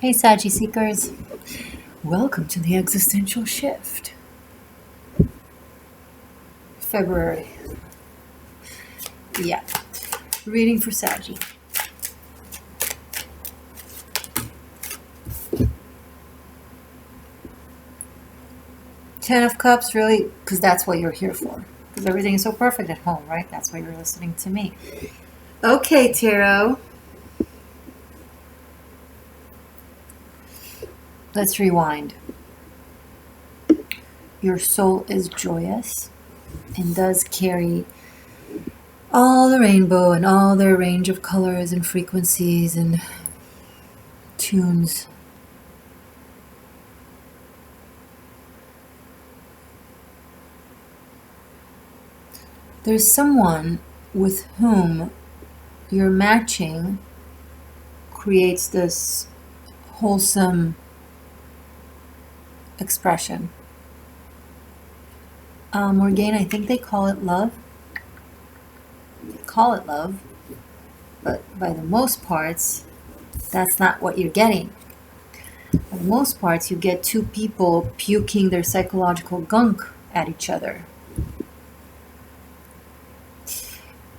Hey Saggy Seekers, welcome to the Existential Shift. February. Yeah, reading for Saggy. Ten of Cups, really, because that's what you're here for. Because everything is so perfect at home, right? That's why you're listening to me. Okay, Tarot. Let's rewind. Your soul is joyous and does carry all the rainbow and all their range of colors and frequencies and tunes. There's someone with whom your matching creates this wholesome expression. Morgane, I think they call it love. They call it love, but by the most parts, that's not what you're getting. For the most parts, you get two people puking their psychological gunk at each other.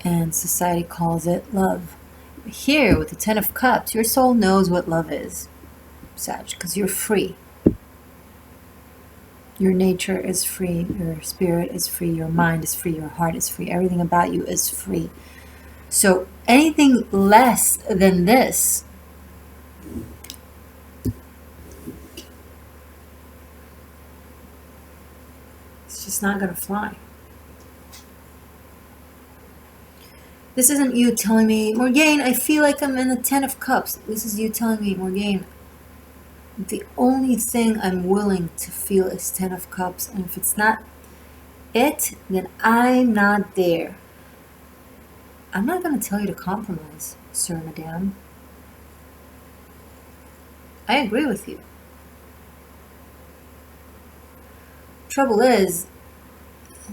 And society calls it love. Here, with the Ten of Cups, your soul knows what love is, Sag, because you're free. Your nature is free, your spirit is free, your mind is free, your heart is free, everything about you is free. So anything less than this it's just not going to fly. This isn't you telling me, Morgane, I feel like I'm in the Ten of Cups. This is you telling me, Morgane, the only thing I'm willing to feel is Ten of Cups. And if it's not it, then I'm not there. I'm not going to tell you to compromise, sir, madame. I agree with you. Trouble is,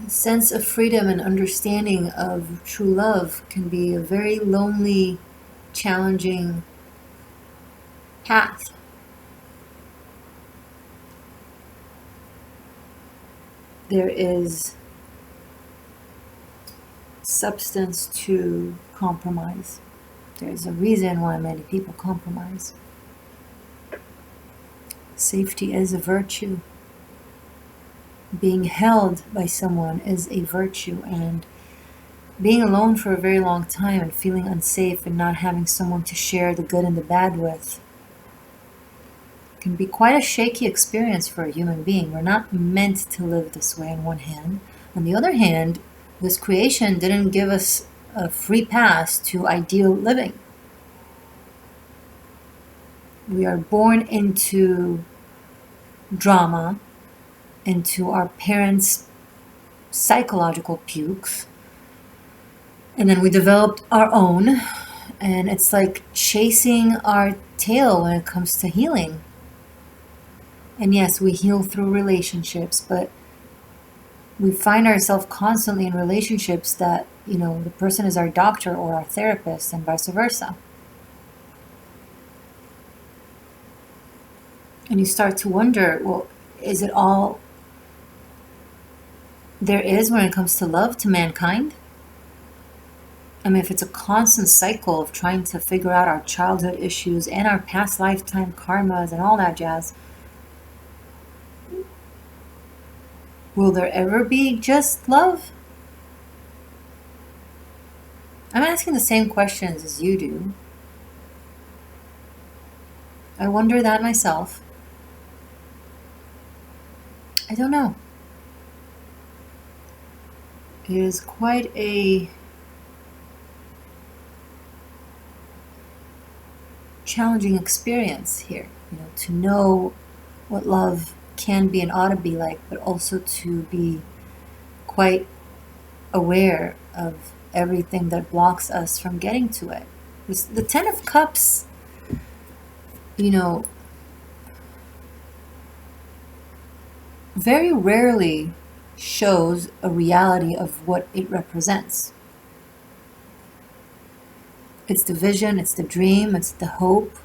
a sense of freedom and understanding of true love can be a very lonely, challenging path. There is substance to compromise. There's a reason why many people compromise. Safety is a virtue. Being held by someone is a virtue, and being alone for a very long time and feeling unsafe and not having someone to share the good and the bad with can be quite a shaky experience for a human being. We're not meant to live this way on one hand. On the other hand, this creation didn't give us a free pass to ideal living. We are born into drama, into our parents' psychological pukes, and then we developed our own, and it's like chasing our tail when it comes to healing. And yes, we heal through relationships, but we find ourselves constantly in relationships that, the person is our doctor or our therapist and vice versa. And you start to wonder, well, is it all there is when it comes to love to mankind? I mean, if it's a constant cycle of trying to figure out our childhood issues and our past lifetime karmas and all that jazz, will there ever be just love? I'm asking the same questions as you do. I wonder that myself. I don't know. It is quite a challenging experience here, to know what love can be and ought to be like, but also to be quite aware of everything that blocks us from getting to it. The Ten of Cups, very rarely shows a reality of what it represents. It's the vision, it's the dream, it's the hope.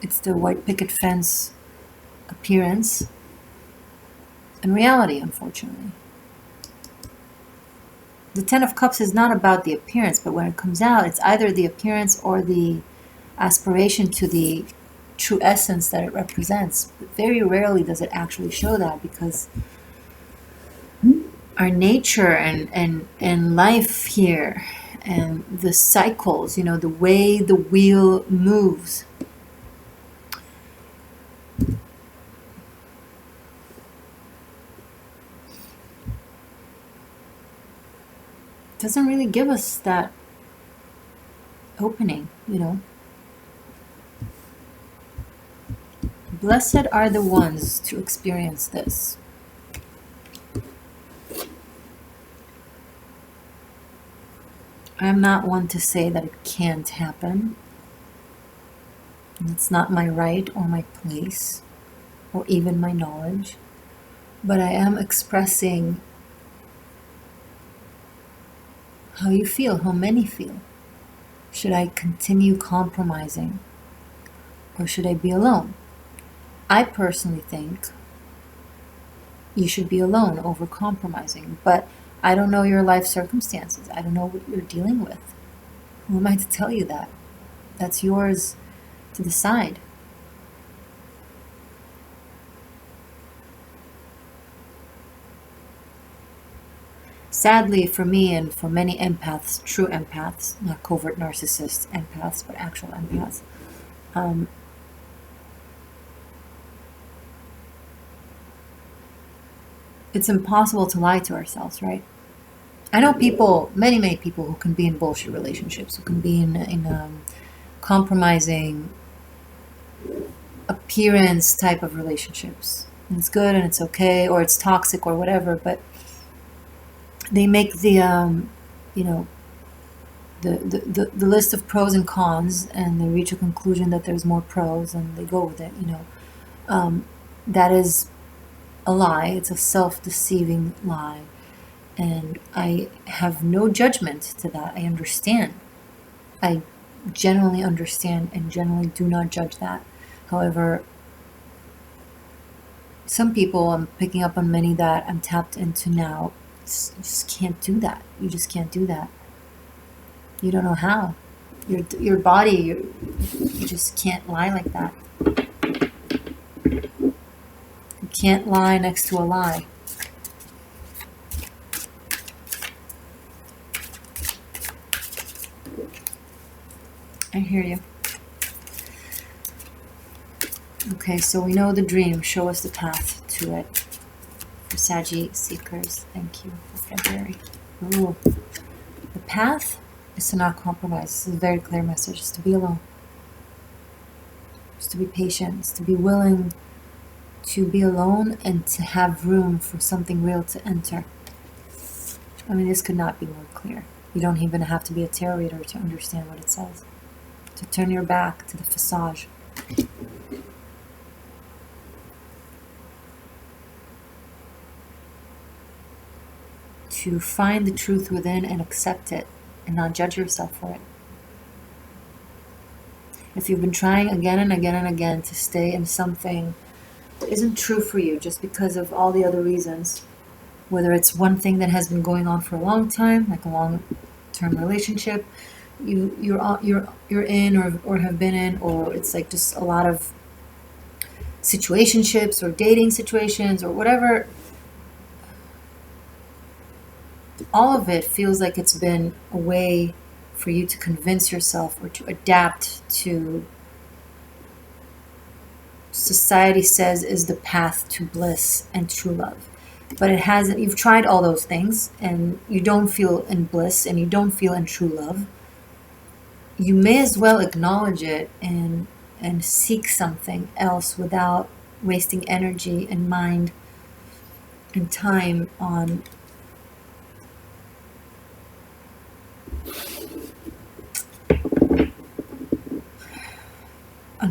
It's the white picket fence appearance and reality, unfortunately. The Ten of Cups is not about the appearance, but when it comes out, it's either the appearance or the aspiration to the true essence that it represents. But very rarely does it actually show that, because our nature and life here and the cycles, you know, the way the wheel moves, doesn't really give us that opening, you know. Blessed are the ones to experience this. I'm not one to say that it can't happen. It's not my right or my place or even my knowledge. But I am expressing how you feel, how many feel. Should I continue compromising, or should I be alone? I personally think you should be alone over compromising, but I don't know your life circumstances. I don't know what you're dealing with. Who am I to tell you that? That's yours to decide. Sadly, for me and for many empaths, true empaths, not covert narcissists, empaths, but actual empaths, it's impossible to lie to ourselves, right? I know people, many people who can be in bullshit relationships, who can be in compromising appearance type of relationships. And it's good and it's okay, or it's toxic or whatever, but they make the, you know, the list of pros and cons, and they reach a conclusion that there's more pros, and they go with it, you know. That is a lie. It's a self-deceiving lie. And I have no judgment to that. I understand. I genuinely understand and generally do not judge that. However, some people, I'm picking up on many that I'm tapped into now, you just can't do that. You just can't do that. You don't know how. Your body, you just can't lie like that. You can't lie next to a lie. I hear you. Okay, so we know the dream. Show us the path to it. For Saggy seekers, thank you for February. Ooh. The path is to not compromise. This is a very clear message. It's to be alone. It's to be patient. It's to be willing to be alone and to have room for something real to enter. I mean, this could not be more clear. You don't even have to be a tarot reader to understand what it says. To turn your back to the facade. To find the truth within and accept it and not judge yourself for it. If you've been trying again and again and again to stay in something that isn't true for you just because of all the other reasons, whether it's one thing that has been going on for a long time, like a long-term relationship, you're in or have been in, or it's like just a lot of situationships or dating situations or whatever, all of it feels like it's been a way for you to convince yourself or to adapt to society says is the path to bliss and true love. But it hasn't. You've tried all those things and you don't feel in bliss and you don't feel in true love. You may as well acknowledge it and seek something else without wasting energy and mind and time on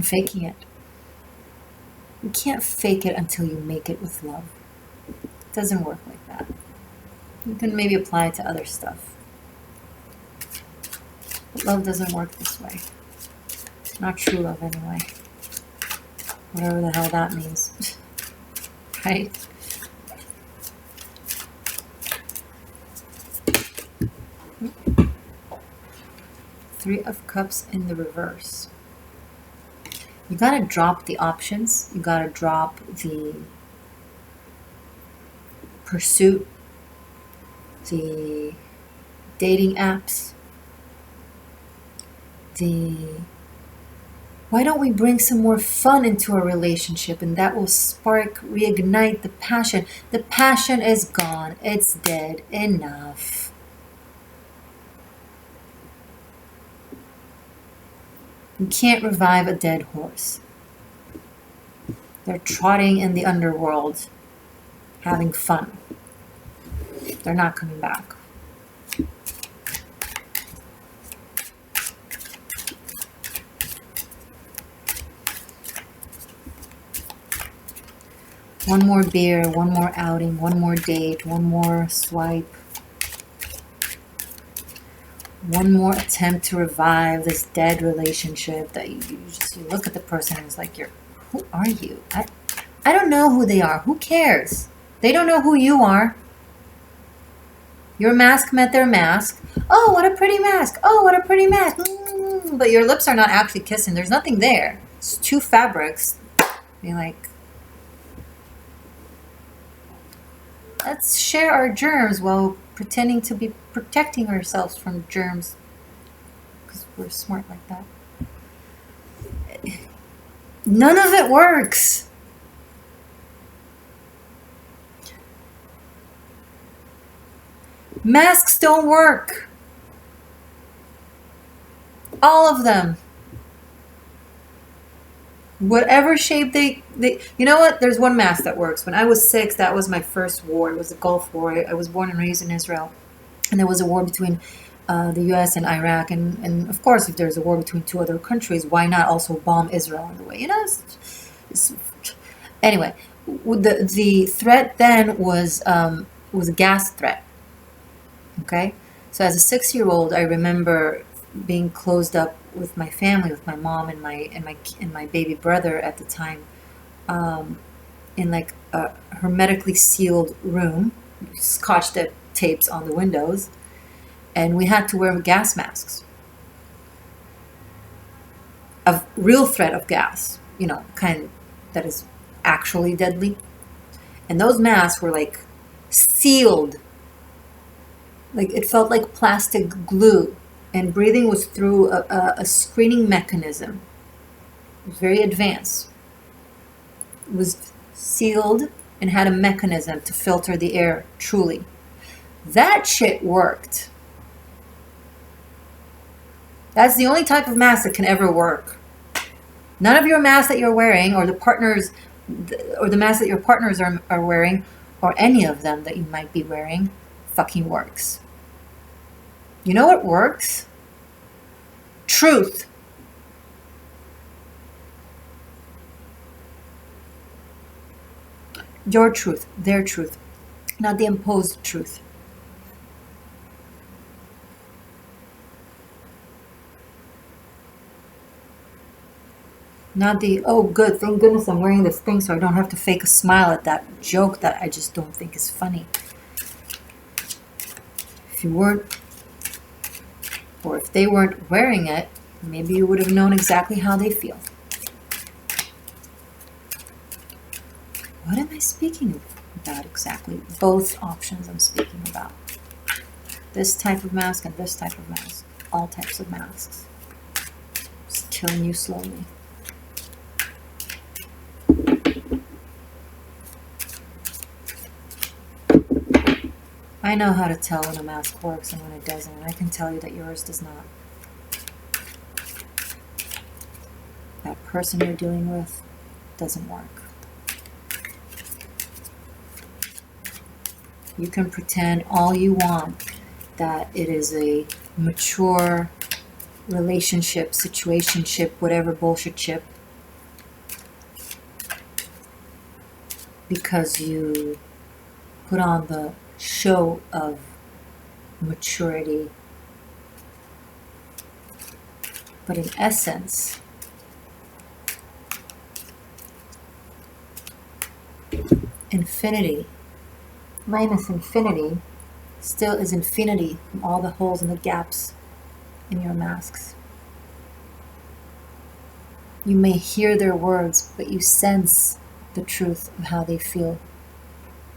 faking it. You can't fake it until you make it with love. It doesn't work like that. You can maybe apply it to other stuff. But love doesn't work this way. Not true love anyway. Whatever the hell that means. Right? Three of Cups in the reverse. You gotta drop the options. You gotta drop the pursuit, the dating apps, why don't we bring some more fun into our relationship, and that will reignite the passion. The passion is gone. It's dead. Enough. You can't revive a dead horse. They're trotting in the underworld, having fun. They're not coming back. One more beer, one more outing, one more date, one more swipe. One more attempt to revive this dead relationship that you look at the person and it's like, who are you? I don't know who they are. Who cares? They don't know who you are. Your mask met their mask. Oh, what a pretty mask. Oh, what a pretty mask. But your lips are not actually kissing. There's nothing there. It's two fabrics. You're like, let's share our germs while pretending to be protecting ourselves from germs because we're smart like that. None of it works. Masks don't work. All of them. Whatever shape they you know what? There's one mask that works. When I was 6, that was my first war. It was the Gulf War. I was born and raised in Israel. And there was a war between the US and Iraq. And of course, if there's a war between two other countries, why not also bomb Israel in the way? You know? Anyway, the threat then was a gas threat. Okay? So as a 6-year-old, I remember being closed up with my family, with my mom and my baby brother at the time, in like a hermetically sealed room, scotch tapes on the windows, and we had to wear gas masks. A real threat of gas, kind that is actually deadly. And those masks were like sealed. Like it felt like plastic glue. And breathing was through a screening mechanism. It was very advanced. It was sealed and had a mechanism to filter the air, truly. That shit worked. That's the only type of mask that can ever work. None of your masks that you're wearing, or the masks that your partners are wearing, or any of them that you might be wearing, fucking works. You know what works? Truth. Your truth, their truth, not the imposed truth. Not the, oh good, thank goodness I'm wearing this thing so I don't have to fake a smile at that joke that I just don't think is funny. If you weren't, or if they weren't wearing it, maybe you would have known exactly how they feel. What am I speaking about exactly? Both options I'm speaking about. This type of mask and this type of mask. All types of masks. Just killing you slowly. I know how to tell when a mask works and when it doesn't. I can tell you that yours does not. That person you're dealing with doesn't work. You can pretend all you want that it is a mature relationship, situationship, whatever bullshit ship, because you put on the show of maturity. But in essence, infinity minus infinity still is infinity from all the holes and the gaps in your masks. You may hear their words, but you sense the truth of how they feel.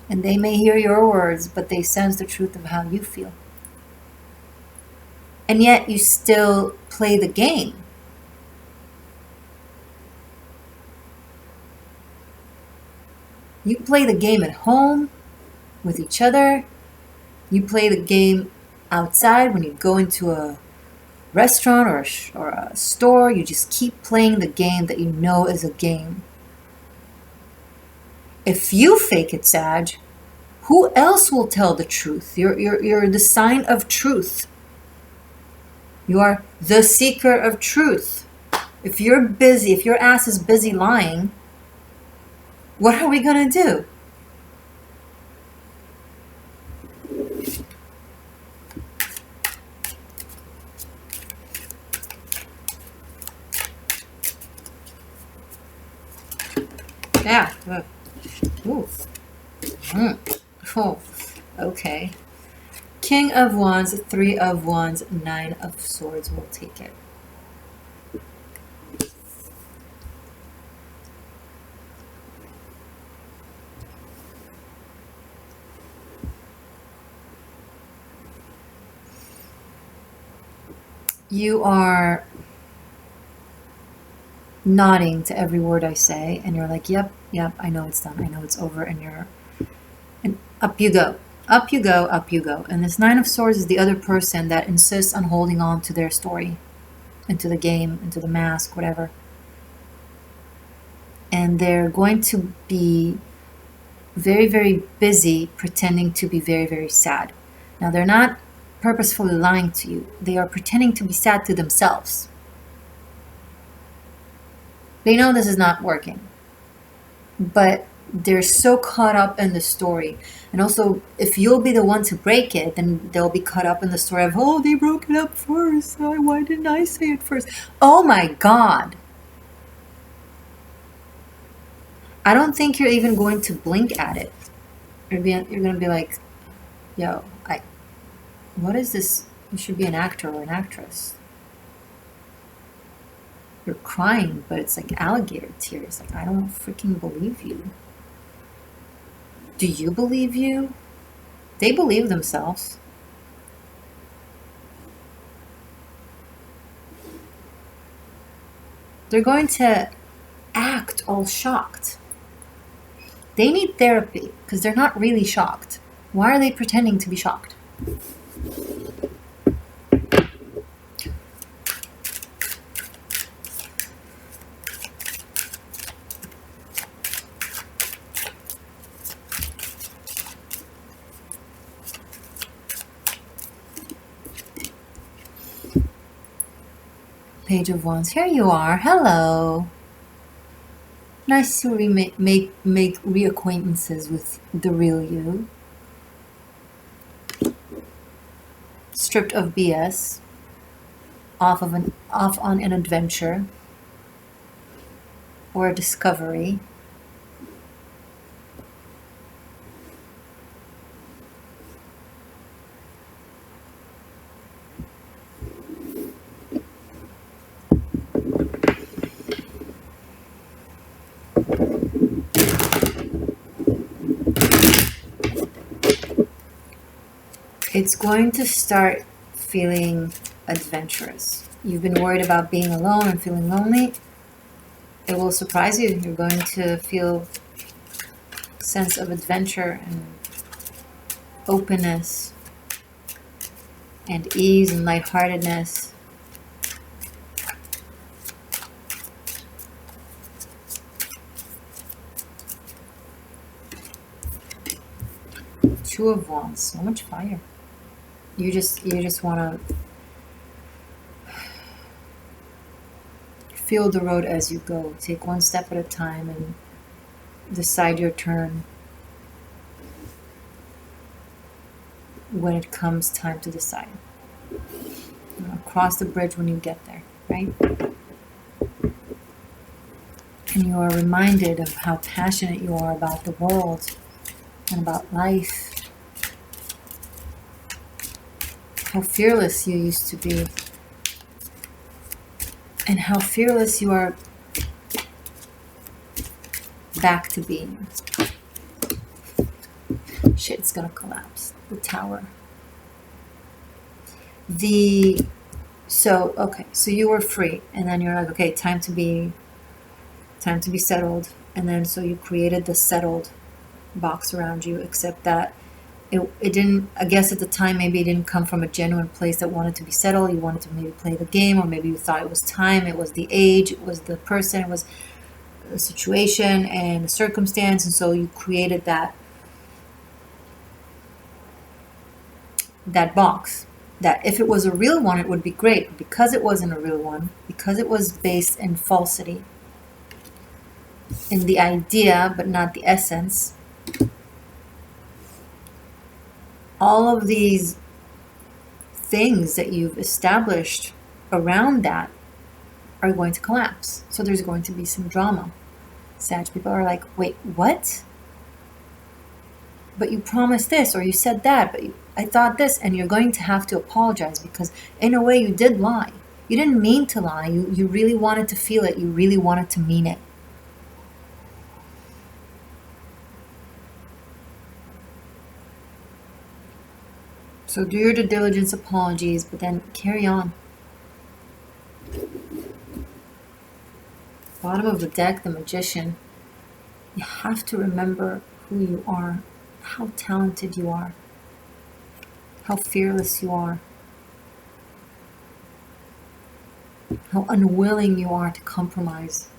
And they may hear your words, but they sense the truth of how you feel. And yet you still play the game. You play the game at home with each other. You play the game outside when you go into a restaurant or a store. You just keep playing the game that you know is a game. If you fake it, Sag, who else will tell the truth? You're the sign of truth. You are the seeker of truth. If you're busy, if your ass is busy lying, what are we going to do? Yeah. Ooh. Oh, okay. King of Wands, 3 of Wands, 9 of Swords. We'll take it. You are nodding to every word I say, and you're like, yep, I know it's done. I know it's over, and up you go. Up you go, up you go. And this 9 of Swords is the other person that insists on holding on to their story, into the game, into the mask, whatever. And they're going to be very, very busy pretending to be very, very sad. Now, they're not purposefully lying to you. They are pretending to be sad to themselves. They know this is not working. But they're so caught up in the story. And also, if you'll be the one to break it, then they'll be caught up in the story of, oh, they broke it up first. Why didn't I say it first? Oh my God. I don't think you're even going to blink at it. You're going to be like, yo, what is this? You should be an actor or an actress. You're crying, but it's like alligator tears. Like, I don't freaking believe you. Do you believe you? They believe themselves. They're going to act all shocked. They need therapy because they're not really shocked. Why are they pretending to be shocked? Page of Wands. Here you are. Hello. Nice to make reacquaintances with the real you. Stripped of BS. Off on an adventure or a discovery. It's going to start feeling adventurous. You've been worried about being alone and feeling lonely. It will surprise you. You're going to feel a sense of adventure and openness and ease and lightheartedness. Two of Wands. So much fire. You just want to feel the road as you go. Take one step at a time and decide your turn when it comes time to decide. Cross the bridge when you get there, right? And you are reminded of how passionate you are about the world and about life. How fearless you used to be. And how fearless you are back to being. Shit, it's gonna collapse. The tower. So you were free, and then you're like, okay, time to be settled. And then so you created the settled box around you, except that it didn't, I guess at the time, maybe it didn't come from a genuine place that wanted to be settled. You wanted to maybe play the game, or maybe you thought it was time, it was the age, it was the person, it was the situation and the circumstance, and so you created that box. That if it was a real one, it would be great. But because it wasn't a real one, because it was based in falsity, in the idea but not the essence, all of these things that you've established around that are going to collapse. So there's going to be some drama. Sag people are like, wait, what? But you promised this, or you said that, but I thought this, and you're going to have to apologize, because in a way you did lie. You didn't mean to lie. You really wanted to feel it. You really wanted to mean it. So do your due diligence, apologies, but then carry on. Bottom of the deck, the Magician. You have to remember who you are, how talented you are, how fearless you are, how unwilling you are to compromise.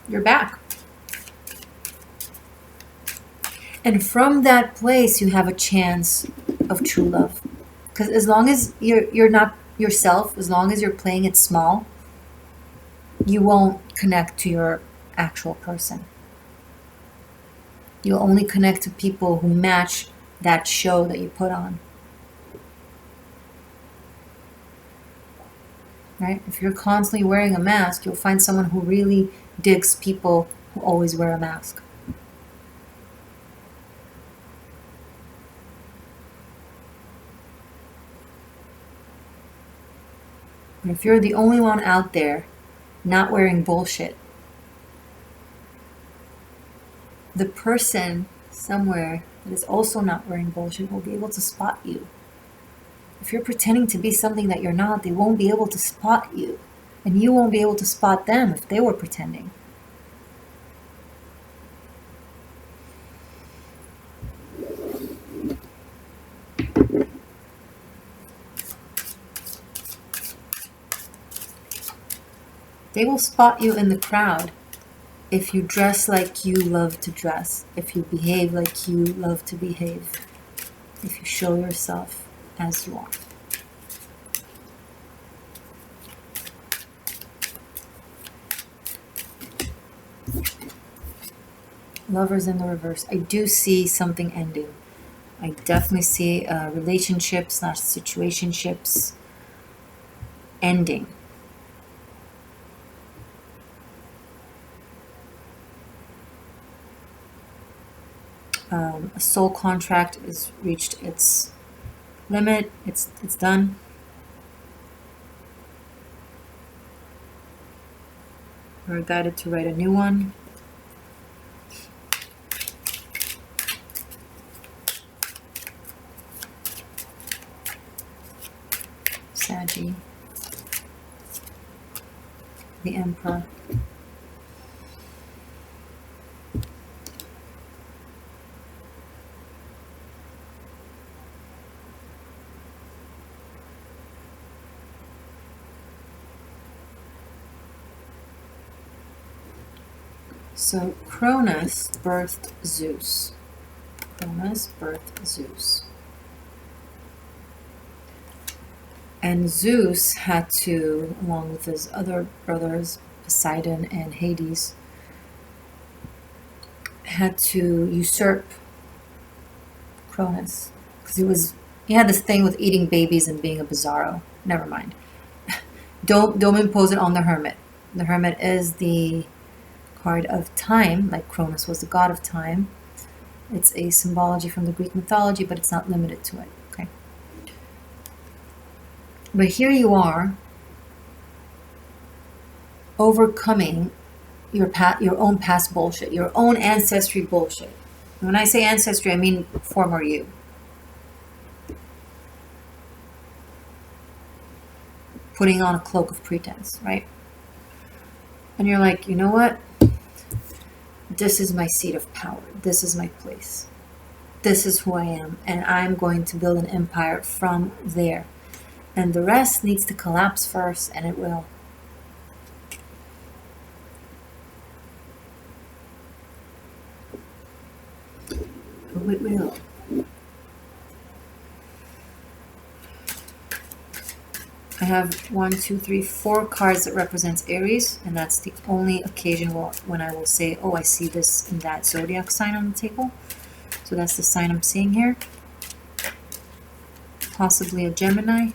You're back. And from that place, you have a chance of true love. Because as long as you're not yourself, as long as you're playing it small, you won't connect to your actual person. You'll only connect to people who match that show that you put on. Right? If you're constantly wearing a mask, you'll find someone who really digs people who always wear a mask. And if you're the only one out there not wearing bullshit, the person somewhere that is also not wearing bullshit will be able to spot you. If you're pretending to be something that you're not, they won't be able to spot you. And you won't be able to spot them if they were pretending. They will spot you in the crowd if you dress like you love to dress, if you behave like you love to behave, if you show yourself as you are. Lovers in the reverse. I do see something ending. I definitely see relationships / situationships ending. A soul contract has reached its limit. It's done. We're guided to write a new one. Saggy. The Emperor. So Cronus birthed Zeus. Cronus birthed Zeus. And Zeus had to, along with his other brothers, Poseidon and Hades, had to usurp Cronus. Because he had this thing with eating babies and being a bizarro. Never mind. Don't impose it on the Hermit. The Hermit is the card of time, like Cronus was the god of time. It's a symbology from the Greek mythology, but it's not limited to it. Okay. But here you are, overcoming your own past bullshit, your own ancestry bullshit. When I say ancestry, I mean former you. Putting on a cloak of pretense, right? And you're like, you know what? This is my seat of power. This is my place. This is who I am. And I'm going to build an empire from there. And the rest needs to collapse first, and it will. Oh, it will. I have 1, 2, 3, 4 cards that represents Aries, and that's the only occasion when I will say, oh, I see this in that zodiac sign on the table. So that's the sign I'm seeing here. Possibly a Gemini.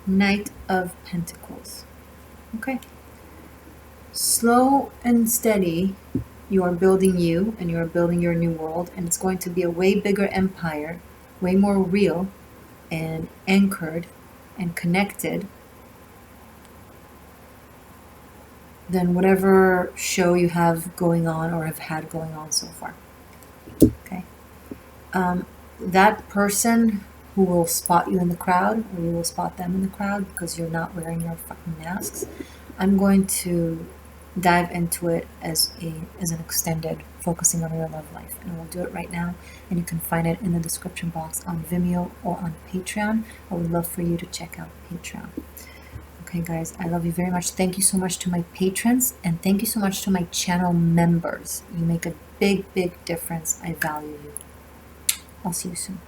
Knight of Pentacles. Okay. Slow and steady, you are building you, and you are building your new world, and it's going to be a way bigger empire, way more real and anchored and connected than whatever show you have going on or have had going on so far. Okay. That person who will spot you in the crowd, or you will spot them in the crowd because you're not wearing your fucking masks, I'm going to dive into it as an extended, focusing on your love life, and I will do it right now, and you can find it in the description box on Vimeo or on Patreon. I would love for you to check out Patreon. Okay guys, I love you very much. Thank you so much to my patrons, and thank you so much to my channel members. You make a big difference. I value you. I'll see you soon.